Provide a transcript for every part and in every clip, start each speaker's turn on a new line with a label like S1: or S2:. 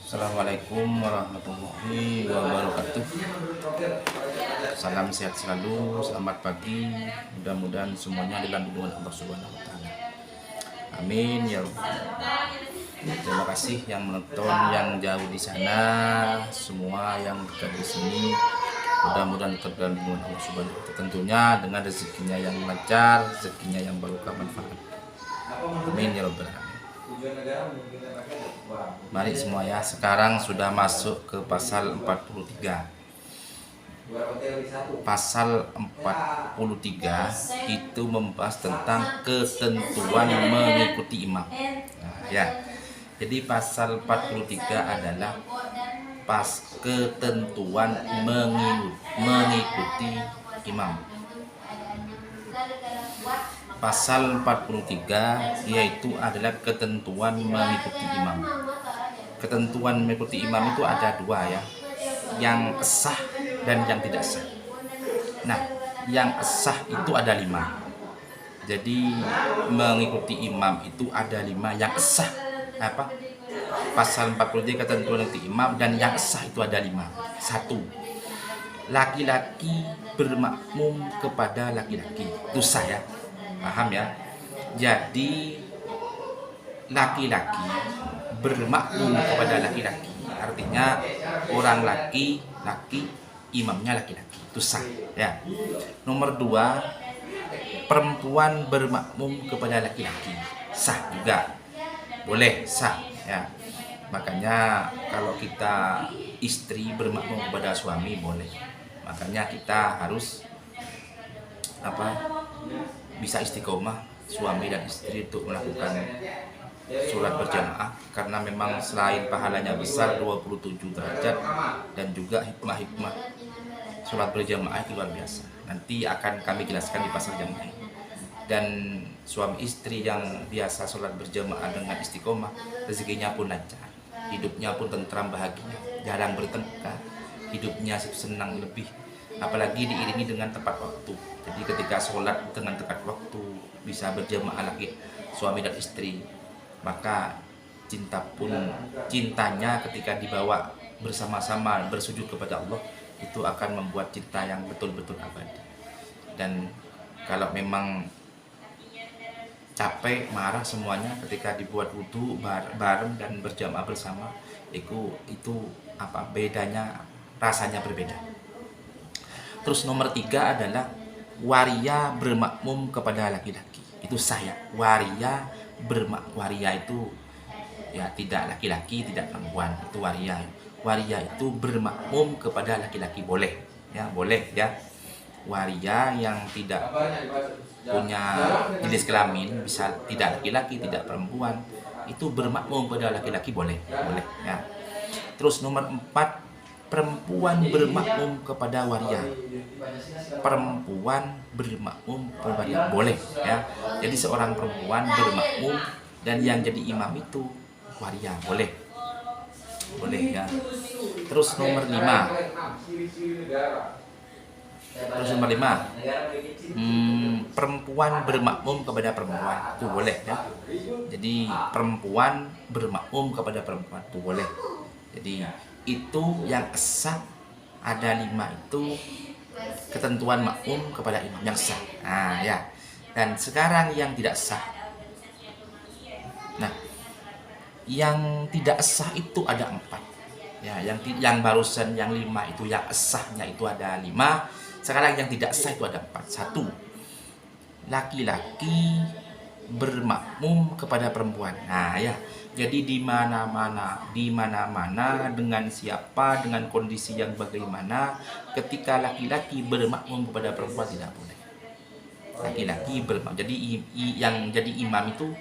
S1: Assalamualaikum warahmatullahi wabarakatuh. Salam sehat selalu, selamat pagi. Mudah-mudahan semuanya dalam lindungan Allah Subhanahu wa taala. Amin ya rabbal. Terima kasih yang menonton yang jauh di sana, semua yang dekat di sini. Mudah-mudahan tetap dalam lindungan Allah Subhanahu wa taala. Tentunya dengan rezekinya yang lancar, rezekinya yang barokah manfaat. Amin ya rabbal alamin. Mari semua ya, sekarang sudah masuk ke pasal 43. Pasal 43 itu membahas tentang ketentuan mengikuti imam. Nah, ya. Jadi pasal 43 adalah ketentuan mengikuti imam. Pasal 43 yaitu adalah ketentuan mengikuti imam. Ketentuan mengikuti imam itu ada dua ya, yang sah dan yang tidak sah. Nah, yang sah itu ada 5. Jadi mengikuti imam itu ada 5 yang sah. Apa? Pasal 43 ketentuan mengikuti imam dan yang sah itu ada 5. 1. Laki-laki bermakmum kepada laki-laki. Itu sah ya. Paham ya? Jadi laki-laki bermakmum kepada laki-laki, artinya orang laki imamnya laki-laki, itu sah ya. Nomor 2, perempuan bermakmum kepada laki-laki, sah juga, boleh, sah ya. Makanya kalau kita istri bermakmum kepada suami boleh. Makanya kita harus bisa istiqomah suami dan istri untuk melakukan sholat berjamaah, karena memang selain pahalanya besar 27 derajat dan juga hikmah-hikmah sholat berjamaah itu luar biasa. Nanti akan kami jelaskan di pasal jamaah. Dan suami istri yang biasa sholat berjamaah dengan istiqomah, rezekinya pun lancar, hidupnya pun tentram bahagia, jarang bertengkar, hidupnya senang lebih, apalagi diiringi dengan tepat waktu. Jadi ketika sholat dengan tepat waktu, bisa berjamaah lagi suami dan istri, maka cintanya ketika dibawa bersama-sama bersujud kepada Allah, itu akan membuat cinta yang betul-betul abadi. Dan kalau memang capek, marah semuanya, ketika dibuat wudu bareng dan berjamaah bersama, itu bedanya, rasanya berbeda. Terus nomor 3 adalah waria bermakmum kepada laki-laki, itu sah ya. Waria itu ya tidak laki-laki tidak perempuan, itu waria. Waria itu bermakmum kepada laki-laki, boleh ya, boleh ya. Waria yang tidak punya jenis kelamin, bisa tidak laki-laki tidak perempuan, itu bermakmum kepada laki-laki boleh ya. Terus nomor 4, perempuan bermakmum kepada waria. Perempuan bermakmum kepada waria boleh ya. Jadi seorang perempuan bermakmum dan yang jadi imam itu waria, boleh ya. Terus nomor 5, perempuan bermakmum kepada perempuan, itu boleh ya. Jadi perempuan bermakmum kepada perempuan itu boleh. Jadi itu yang sah ada 5, itu ketentuan makmum kepada imam yang sah. Nah ya. Dan sekarang yang tidak sah. Nah, yang tidak sah itu ada 4 ya. Yang barusan yang 5 itu yang sahnya itu ada 5. Sekarang yang tidak sah itu ada 4. 1, laki-laki bermakmum kepada perempuan. Nah ya, jadi di mana-mana dengan siapa, dengan kondisi yang bagaimana, ketika laki-laki bermakmum kepada perempuan tidak boleh. Laki-laki bermakmum, jadi yang jadi imam itu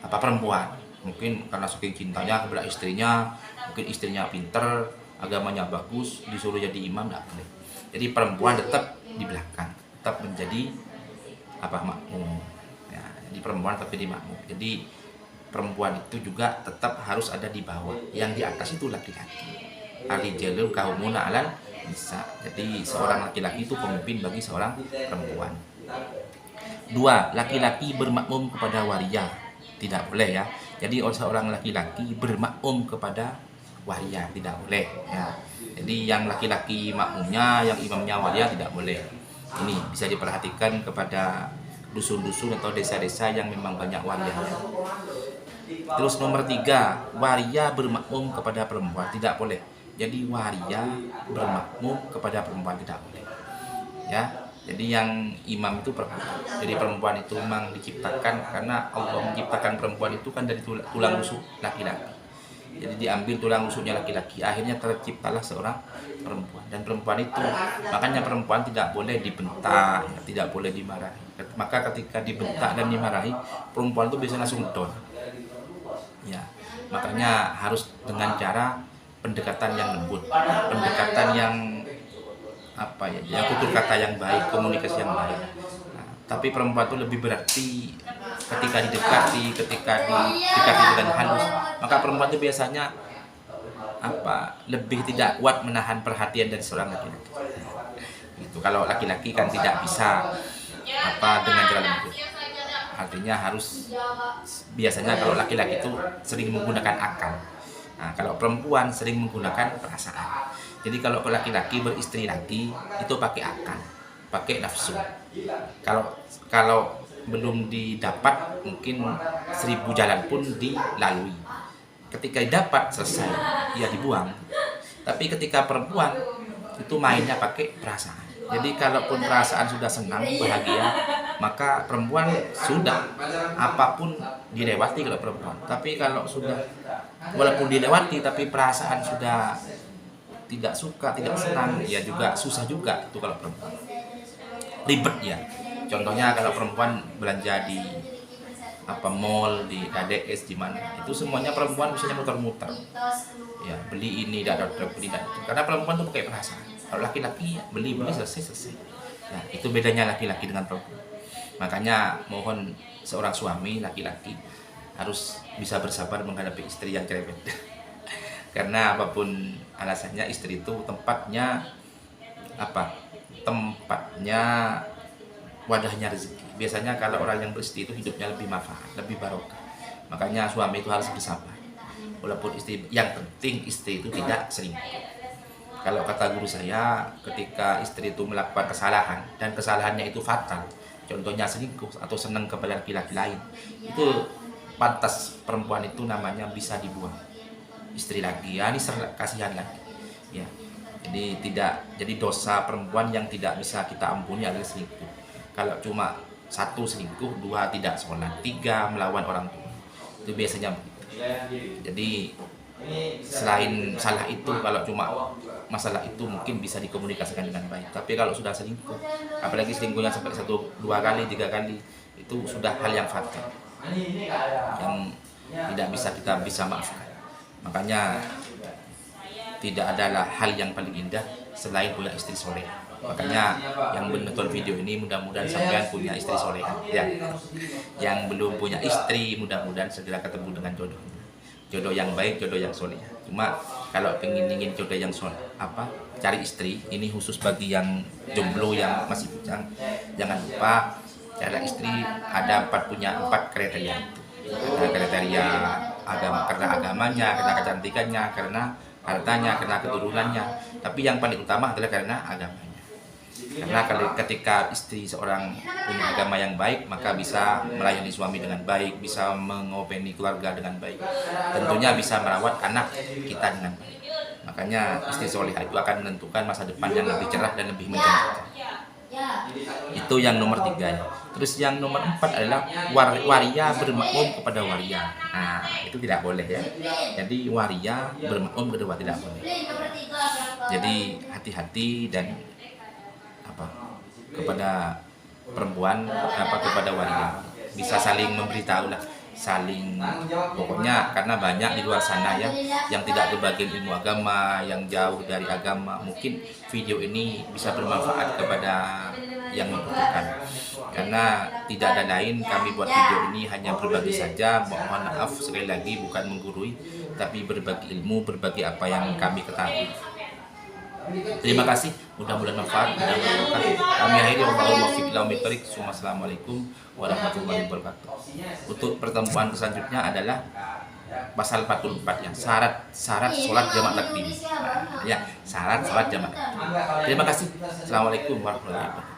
S1: perempuan. Mungkin karena saking cintanya kepada istrinya, mungkin istrinya pinter, agamanya bagus, disuruh jadi imam tidak boleh. Jadi perempuan tetap di belakang, tetap menjadi makmum ya. Jadi perempuan tapi di makmum. Jadi perempuan itu juga tetap harus ada di bawah, yang di atas itu laki-laki. Ar-rijalu qawwamuna 'alal nisa. Jadi seorang laki-laki itu pemimpin bagi seorang perempuan. 2, laki-laki bermakmum kepada waria, tidak boleh ya. Jadi seorang laki-laki bermakmum kepada waria, tidak boleh ya. Jadi yang laki-laki makmumnya, yang imamnya waria tidak boleh. Ini bisa diperhatikan kepada dusun-dusun atau desa-desa yang memang banyak waria. Terus nomor 3, waria bermakmum kepada perempuan tidak boleh. Jadi waria bermakmum kepada perempuan tidak boleh. Ya, jadi yang imam itu perempuan. Jadi perempuan itu memang diciptakan karena Allah menciptakan perempuan itu kan dari tulang rusuk laki-laki. Jadi diambil tulang rusuknya laki-laki, akhirnya terciptalah seorang perempuan. Dan perempuan itu, makanya perempuan tidak boleh dibentak, ya, tidak boleh dimarahi. Maka ketika dibentak dan dimarahi, perempuan itu biasanya langsung down. Ya, makanya harus dengan cara pendekatan yang lembut, pendekatan yang yang tutur kata yang baik, komunikasi yang baik. Nah, tapi perempuan itu lebih berarti ketika didekati, ketika didekati dengan halus, maka perempuan itu biasanya lebih tidak kuat menahan perhatian dari seorang laki-laki. Gitu. Kalau laki-laki kan tidak bisa dengan cara lembut. Artinya harus biasanya kalau laki-laki itu sering menggunakan akal. Nah, kalau perempuan sering menggunakan perasaan. Jadi kalau laki-laki beristri lagi itu pakai akal, pakai nafsu. Kalau belum didapat mungkin 1000 jalan pun dilalui. Ketika didapat selesai, ya dibuang. Tapi ketika perempuan itu mainnya pakai perasaan. Jadi kalaupun perasaan sudah senang, bahagia, maka perempuan sudah apapun dilewati kalau perempuan. Tapi kalau sudah walaupun dilewati tapi perasaan sudah tidak suka, tidak senang, ya juga susah juga itu kalau perempuan. Ribet ya. Contohnya kalau perempuan belanja di mall, di KDS, di mana itu semuanya perempuan biasanya muter-muter. Ya, beli ini, tidak beli itu. Karena perempuan tuh pakai perasaan. Kalau laki-laki beli selesai. Nah, itu bedanya laki-laki dengan perempuan. Makanya mohon seorang suami laki-laki harus bisa bersabar menghadapi istri yang cerewet. Karena apapun alasannya istri itu tempatnya wadahnya rezeki. Biasanya kalau orang yang beristri itu hidupnya lebih manfaat, lebih barokah. Makanya suami itu harus bersabar. Walaupun istri, yang penting istri itu tidak selingkuh. Kalau kata guru saya, ketika istri itu melakukan kesalahan dan kesalahannya itu fatal, contohnya selingkuh atau senang kepada laki-laki lain, itu pantas perempuan itu namanya bisa dibuang. Istri lagi, ya ini kasihan lagi. Ya. Jadi dosa perempuan yang tidak bisa kita ampuni adalah selingkuh. Kalau cuma 1 selingkuh, 2 tidak sholat, 3 melawan orang tua. Itu biasanya begitu. Jadi selain salah itu, kalau cuma masalah itu mungkin bisa dikomunikasikan dengan baik. Tapi kalau sudah selingkuh, apalagi selingkuhnya sampai 1, 2 kali, 3 kali, itu sudah hal yang fatal, yang tidak kita bisa maafkan. Makanya tidak adalah hal yang paling indah selain punya istri soleh. Makanya yang menonton video ini mudah-mudahan sampean punya istri soleh. Ya. Yang belum punya istri mudah-mudahan segera ketemu dengan jodoh yang baik, jodoh yang soleh. Cuma kalau ingin jodoh yang soleh, cari istri, ini khusus bagi yang jomblo yang masih bujang. Jangan lupa cari istri punya 4 kriteria itu. Ada kriteria agama, karena agamanya, karena kecantikannya, karena hartanya, karena keturunannya. Tapi yang paling utama adalah karena agamanya. Karena ketika istri seorang punya agama yang baik, maka bisa melayani suami dengan baik, bisa mengopeni keluarga dengan baik. Tentunya bisa merawat anak kita dengan baik. Makanya istri solehah itu akan menentukan masa depan yang lebih cerah dan lebih menjanjikan. Itu yang nomor 3 ya. Terus yang nomor 4 adalah waria bermakmum kepada waria. Nah, itu tidak boleh ya. Jadi waria bermakmum kedua tidak boleh. Jadi hati-hati dan kepada perempuan kepada waria. Bisa saling memberitahu lah, pokoknya karena banyak di luar sana ya yang tidak kebagian ilmu agama, yang jauh dari agama. Mungkin video ini bisa bermanfaat kepada yang membutuhkan. Karena tidak ada lain, kami buat video ini hanya berbagi saja. Mohon maaf sekali lagi, bukan menggurui, tapi berbagi ilmu, berbagi apa yang kami ketahui. Terima kasih, mudah-mudahan manfaat, mudah-mudahan berkah. Kami akhiri Assalamualaikum warahmatullahi wabarakatuh. Untuk pertemuan selanjutnya adalah pasal 44 ya, syarat sholat jamaah takdim. Nah, ya, syarat sholat jamaah takdim. Terima kasih. Assalamualaikum warahmatullahi wabarakatuh.